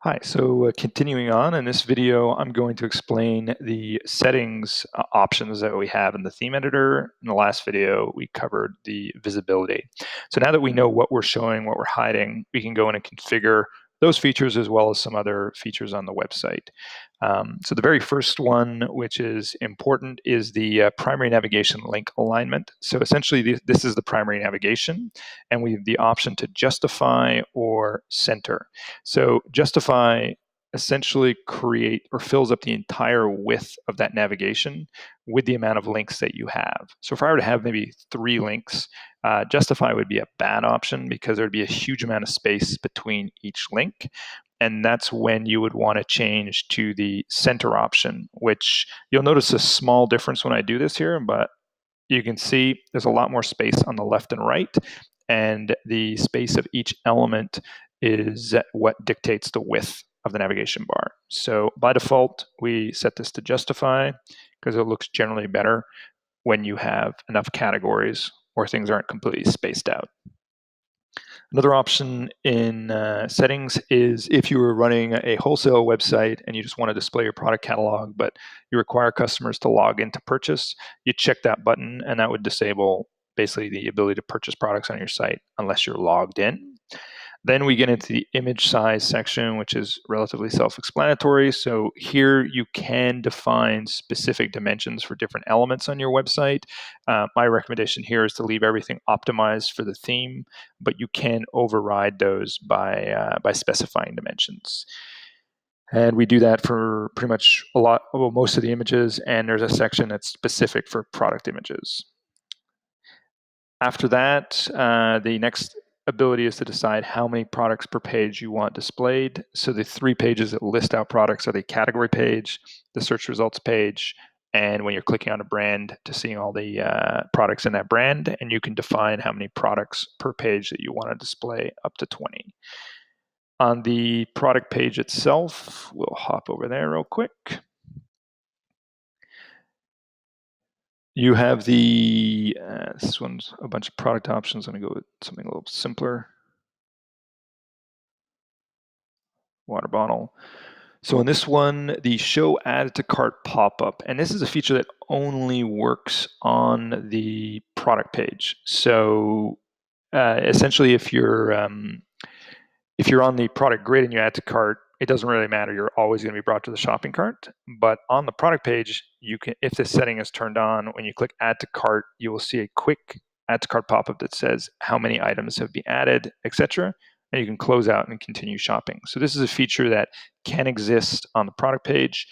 Hi, so continuing on in this video, I'm going to explain the settings options that we have in the theme editor. In the last video, we covered the visibility. So now that we know what we're showing, what we're hiding, we can go in and configure those features as well as some other features on the website. So the very first one, which is important, is the primary navigation link alignment. So essentially, this is the primary navigation, and we have the option to justify or center. So justify essentially create or fills up the entire width of that navigation with the amount of links that you have. So if I were to have maybe 3 links, justify would be a bad option because there'd be a huge amount of space between each link. And that's when you would want to change to the center option, which you'll notice a small difference when I do this here, but you can see there's a lot more space on the left and right, and the space of each element is what dictates the width of the navigation bar. So by default, we set this to justify because it looks generally better when you have enough categories or things aren't completely spaced out. Another option in settings is if you were running a wholesale website and you just want to display your product catalog, but you require customers to log in to purchase, you check that button and that would disable basically the ability to purchase products on your site unless you're logged in. Then we get into the image size section, which is relatively self-explanatory. So here you can define specific dimensions for different elements on your website. My recommendation here is to leave everything optimized for the theme, but you can override those by specifying dimensions. And we do that for pretty much most of the images, and there's a section that's specific for product images. After that, the next ability is to decide how many products per page you want displayed. So the 3 pages that list out products are the category page, the search results page, and when you're clicking on a brand to see all the products in that brand, and you can define how many products per page that you want to display, up to 20. On the product page itself, we'll hop over there real quick. You have this one's a bunch of product options. Let me go with something a little simpler. Water bottle. So in this one, the show add to cart pop-up, and this is a feature that only works on the product page. So essentially, if you're on the product grid and you add to cart, it doesn't really matter. You're always going to be brought to the shopping cart. But on the product page, you can, if this setting is turned on, when you click add to cart, you will see a quick add to cart pop-up that says how many items have been added, etc. And you can close out and continue shopping. So this is a feature that can exist on the product page.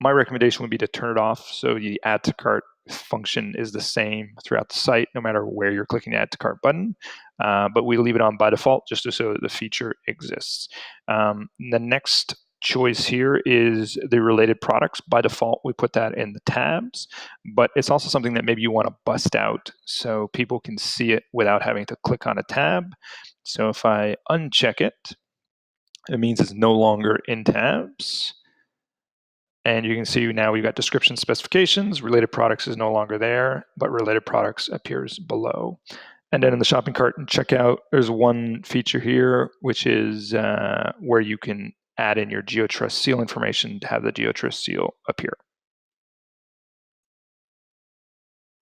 My recommendation would be to turn it off so the add to cart function is the same throughout the site, no matter where you're clicking the add to cart button. But we leave it on by default just so that the feature exists. The next choice here is the related products. By default, we put that in the tabs, but it's also something that maybe you want to bust out so people can see it without having to click on a tab. So if I uncheck it, it means it's no longer in tabs. And you can see now we've got description specifications. Related products is no longer there, but related products appears below. And then in the shopping cart and checkout, there's one feature here, which is where you can add in your GeoTrust seal information to have the GeoTrust seal appear.